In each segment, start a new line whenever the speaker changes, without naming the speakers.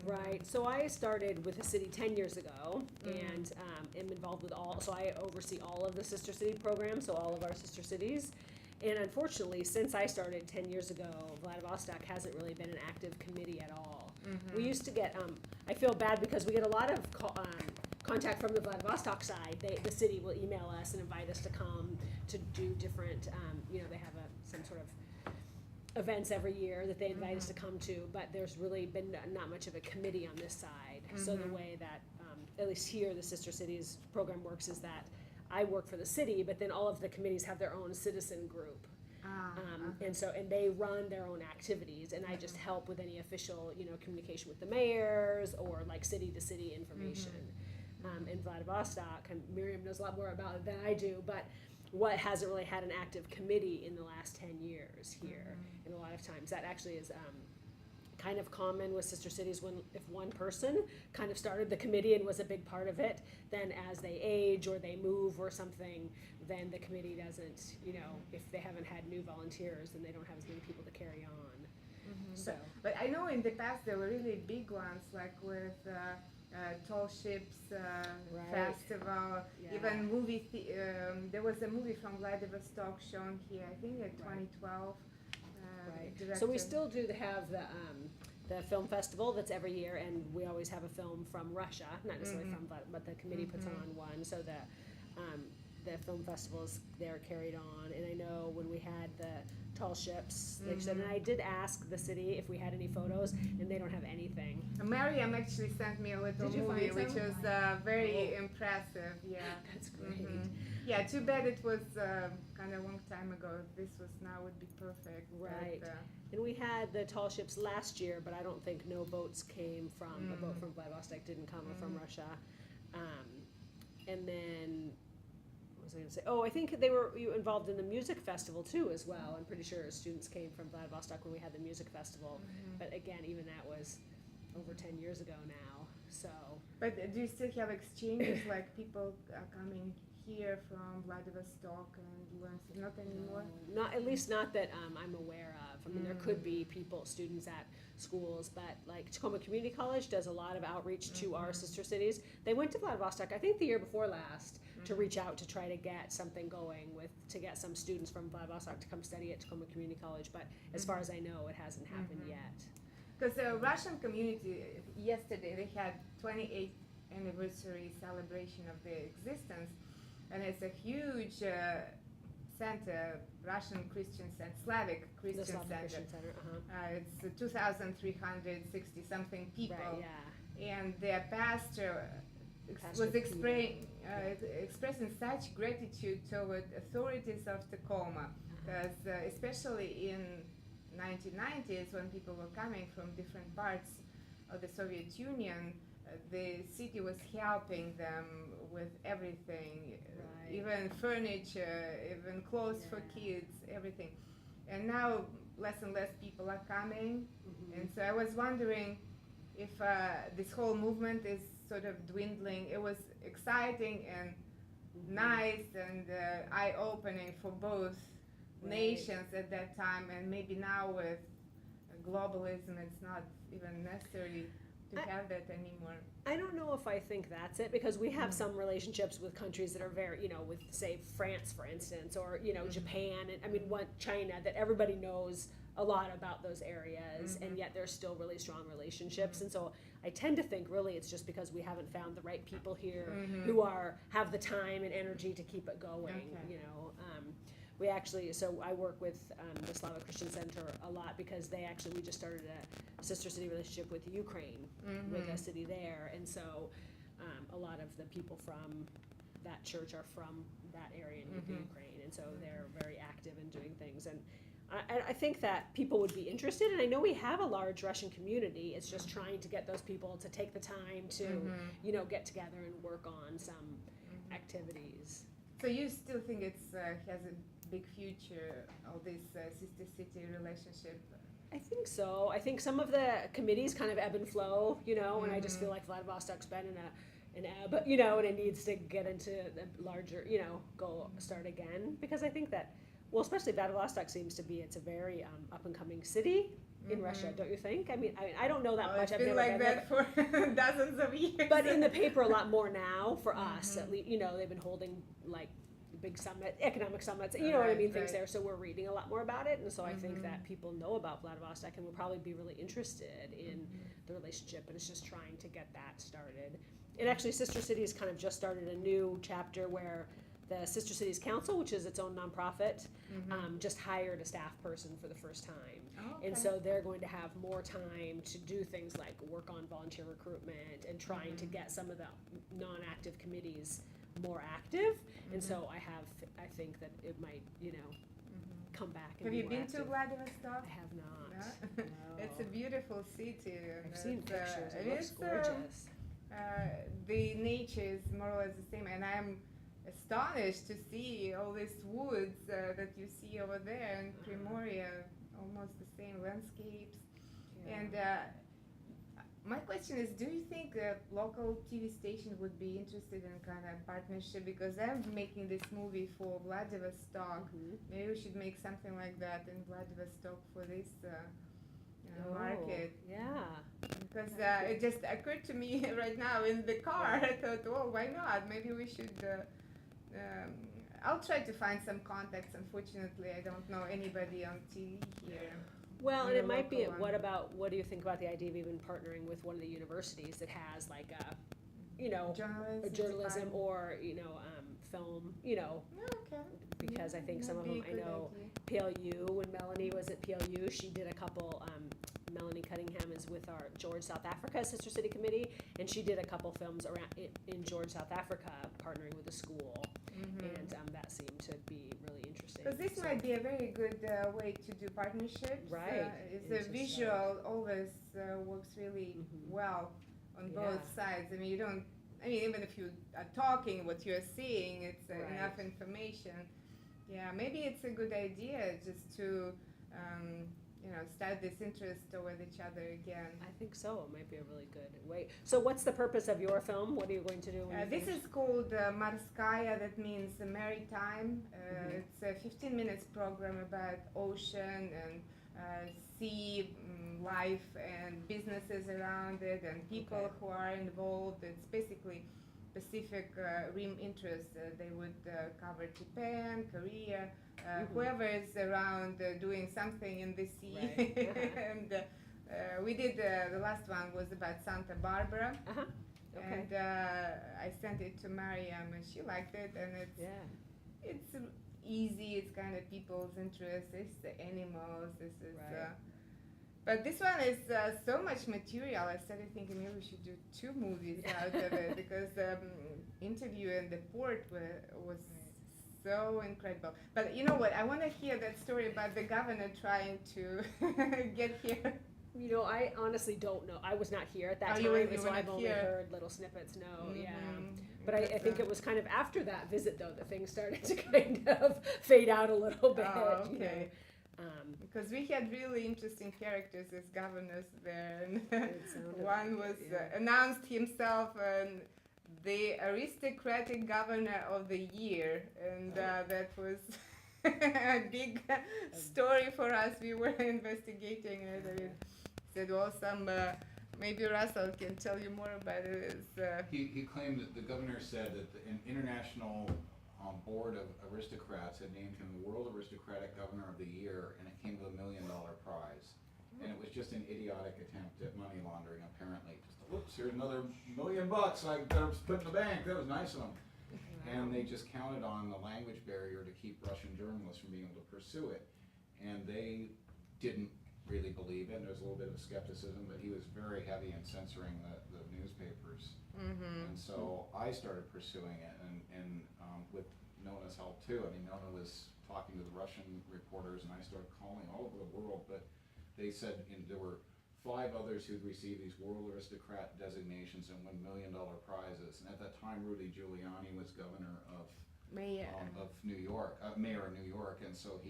Right. So I started with the city 10 years ago, and am involved with so I oversee all of the sister city programs, so all of our sister cities. And unfortunately, since I started 10 years ago, Vladivostok hasn't really been an active committee at all. We used to get, I feel bad because we get a lot of contact from the Vladivostok side. The city will email us and invite us to come to do different, they have some sort of events every year that they invite us to come to, but there's really been not much of a committee on this side. So the way that, at least here, the Sister Cities program works is that I work for the city, but then all of the committees have their own citizen group. And they run their own activities, and I just help with any official, communication with the mayors or like city to city information. In Vladivostok, and Miriam knows a lot more about it than I do, but what hasn't really had an active committee in the last 10 years here. And a lot of times that actually is kind of common with sister cities when if one person kind of started the committee and was a big part of it, then as they age or they move or something, then the committee doesn't, if they haven't had new volunteers, then they don't have as many people to carry on. So,
but I know in the past there were really big ones, like with Tall Ships Festival, even there was a movie from Vladivostok shown here, I think in 2012.
So we still do have the film festival that's every year, and we always have a film from Russia, not necessarily from, but the committee puts on one. So the film festivals they're carried on, and I know when we had the Tall Ships, they said, and I did ask the city if we had any photos, and they don't have anything.
Mariam actually sent me a little movie, which was very impressive. Yeah,
that's great.
Yeah, too bad it was kind of a long time ago. If this was now, would be perfect.
Right. But, and we had the Tall Ships last year, but I don't think no boats came from, a boat from Vladivostok didn't come, or from Russia. And then, what was I going to say? Oh, I think they were involved in the music festival too as well. I'm pretty sure students came from Vladivostok when we had the music festival. But again, even that was over 10 years ago now. So.
But do you still have exchanges, like people coming here from Vladivostok and learn? Not anymore?
No, not, at least not that I'm aware of. I mean, there could be students at schools, but like Tacoma Community College does a lot of outreach to our sister cities. They went to Vladivostok, I think the year before last, to reach out to try to get something going to get some students from Vladivostok to come study at Tacoma Community College, but as far as I know, it hasn't happened yet.
Because the Russian community, yesterday they had 28th anniversary celebration of their existence, and it's a huge center, Russian Christian Center, Slavic Christian Center.
Christian Center.
It's 2,360 something people,
right, yeah.
And their pastor was expressing such gratitude toward authorities of Tacoma, because especially in 1990s, when people were coming from different parts of the Soviet Union, the city was helping them with everything, even furniture, even clothes for kids, everything. And now less and less people are coming, and so I was wondering if this whole movement is sort of dwindling. It was exciting and nice and eye-opening for both nations at that time, and maybe now with globalism it's not even necessary to have that anymore.
I don't know if I think that's it, because we have some relationships with countries that are very, with say France, for instance, or Japan, and I mean China, that everybody knows a lot about those areas, and yet there's still really strong relationships. And so I tend to think really it's just because we haven't found the right people here who have the time and energy to keep it going. We actually, so I work with the Slavic Christian Center a lot, because we just started a sister city relationship with Ukraine, with a city there, and so a lot of the people from that church are from that area in Ukraine, and so they're very active in doing things, and I think that people would be interested, and I know we have a large Russian community. It's just trying to get those people to take the time to, get together and work on some activities.
So you still think it's has a big future, all this sister-city relationship?
I think so. I think some of the committees kind of ebb and flow, and I just feel like Vladivostok's been in an ebb, and it needs to get into the larger, start again, because I think that, well, especially Vladivostok seems to be, it's a very up-and-coming city, in Russia, don't you think? I mean, I don't know that
Well,
much.
it's
I've
been
never
like
been
that
there.
for dozens of years.
But in the paper a lot more now for us, at least, they've been holding like big economic summits, what I mean, things there. So we're reading a lot more about it. And so I think that people know about Vladivostok and will probably be really interested in the relationship, but it's just trying to get that started. And actually Sister Cities kind of just started a new chapter where the Sister Cities Council, which is its own nonprofit, just hired a staff person for the first time.
Oh, okay.
And so they're going to have more time to do things like work on volunteer recruitment and trying to get some of the non-active committees more active. And so I think that it might, come back and
Have
be
you
more
been
active.
to Vladivostok?
I have not.
No?
No.
It's a beautiful city.
I've seen pictures. It looks
it's,
gorgeous.
The nature is more or less the same, and I'm astonished to see all these woods that you see over there in Primoria, almost the same landscapes.
Yeah.
And my question is, do you think a local TV station would be interested in kind of partnership? Because I'm making this movie for Vladivostok. Maybe we should make something like that in Vladivostok for this market.
Yeah.
Because it just occurred to me right now in the car. I thought, oh, why not? Maybe we should. I'll try to find some contacts. Unfortunately, I don't know anybody on TV here.
Well, and it might be,
one.
what do you think about the idea of even partnering with one of the universities that has like a journalism or, film,
Okay.
because I think some of
That'd
them,
be
I
a
know
good
PLU, when Melanie was at PLU, she did a couple, Melanie Cunningham is with our George, South Africa Sister City Committee, and she did a couple films around in George, South Africa, partnering with a school, and that seemed to be really interesting.
Because this might be a very good way to do partnerships.
Right.
It's
It's
a
just,
visual always works really well on both sides. I mean, you don't. I mean, even if you are talking, what you're seeing, it's enough information. Yeah, maybe it's a good idea just to, start this interest toward each other again.
I think so. It might be a really good way. So what's the purpose of your film? What are you going to do? When you
This
finish?
is called Marskaya, that means maritime. It's a 15 minutes program about ocean and sea life and businesses around it and people who are involved. It's basically Pacific Rim interests. They would cover Japan, Korea, whoever is around doing something in the sea.
Right.
And we did, the last one was about Santa Barbara.
Okay.
And I sent it to Mariam and she liked it, and it's easy, it's kind of people's interest, it's the animals, this is but this one is so much material. I started thinking maybe we should do 2 movies out of it, because the interview in the port was so incredible. But you know what, I want to hear that story about the governor trying to get here.
I honestly don't know. I was not here at that time,
you
so I've
weren't
only
here.
heard little snippets. But I think it was kind of after that visit, though, that things started to kind of fade out a little bit.
Oh, okay. Because we had really interesting characters as governors there, and one was announced himself and the aristocratic governor of the year, and that was a big story for us. We were investigating it. I said, well, maybe Russell can tell you more about it.
He claimed that the governor said that an international board of aristocrats had named him the World Aristocratic Governor of the Year, and it came with $1 million prize. And it was just an idiotic attempt at money laundering, apparently. Just, whoops, here's another $1 million I better put in the bank. That was nice of them. And they just counted on the language barrier to keep Russian journalists from being able to pursue it. And they didn't really believe it. There was a little bit of skepticism, but he was very heavy in censoring the newspapers. And so I started pursuing it, and with Nona's help too. I mean, Nona was talking to the Russian reporters, and I started calling all over the world, but they said there were 5 others who'd received these world aristocrat designations and won $1 million prizes. And at that time, Rudy Giuliani was governor of
Mayor
of New York, mayor of New York, and so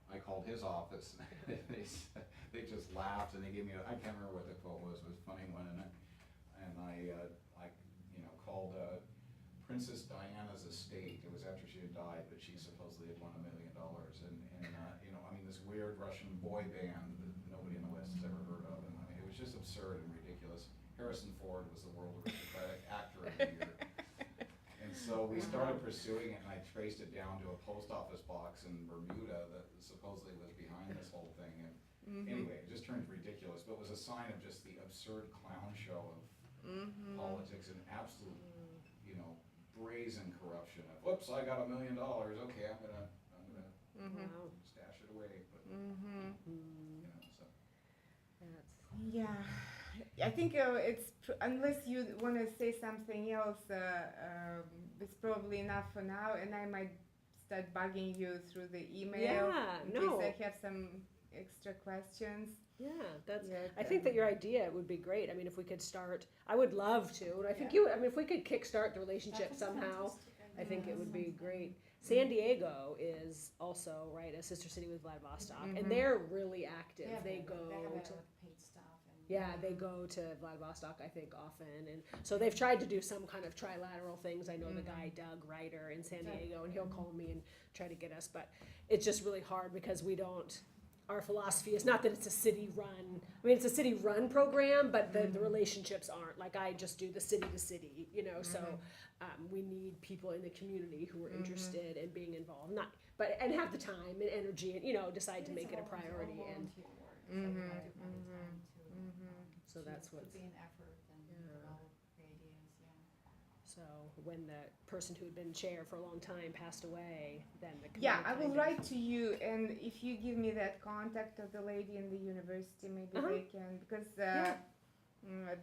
I called his office, and they just laughed, and they gave me I can't remember what the quote was. It was a funny one, and I called Princess Diana's estate. It was after she had died, but she supposedly had won $1 million, and I mean, this weird Russian boy band just absurd and ridiculous. Harrison Ford was the World Aristocratic Actor of the Year. And so we started pursuing it, and I traced it down to a post office box in Bermuda that supposedly was behind this whole thing. And anyway, it just turned ridiculous, but it was a sign of just the absurd clown show of politics and absolute, you know, brazen corruption of, whoops, I got $1 million, okay, I'm gonna
Wow.
stash it away, but, you know, so.
That's,
Yeah, I think unless you want to say something else, it's probably enough for now, and I might start bugging you through the email
Yeah,
in
no.
case I have some extra questions.
yeah, that's,
Yeah,
I think that your idea would be great. I mean, if we could start, I would love to, and I think you, I mean, if we could kickstart the relationship somehow, I think it would be great. San Diego is also, right, a sister city with Vladivostok, and they're really active. They go to,
paid stuff and.
yeah, they go to Vladivostok, I think, often, and so they've tried to do some kind of trilateral things. I know the guy Doug Ryder in San Diego, and he'll call me and try to get us, but it's just really hard because we don't. Our philosophy is not that it's a city-run. I mean, it's a city-run program, but the relationships aren't. Like I just do the city to city, you know. So we need people in the community who are interested in being involved, and have the time and energy, and you know, decide to make it a priority. And so that's what.
Put in effort and develop the ideas, yeah.
So when the person who had been chair for a long time passed away, then the
Yeah,
committee
I will
kind of-
write to you, and if you give me that contact of the lady in the university, maybe they can, because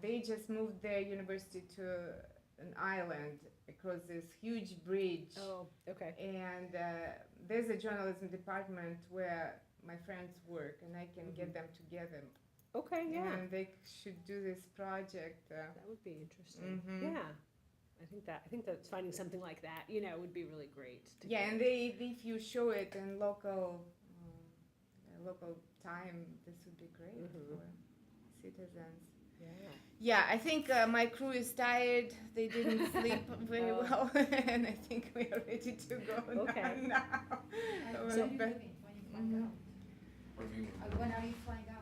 they just moved their university to an island across this huge bridge.
Oh, okay.
And there's a journalism department where my friends work, and I can get them together.
Okay, yeah.
And they should do this project.
That would be interesting. Yeah. I think that finding something like that, you know, would be really great.
Yeah, and if you show it in local time, this would be great for citizens.
Yeah.
Yeah, I think my crew is tired. They didn't sleep very well, and I think we are ready to go
Okay.
now.
When
So,
are you leaving? When you flying out?
What do you mean?
When are you flying out?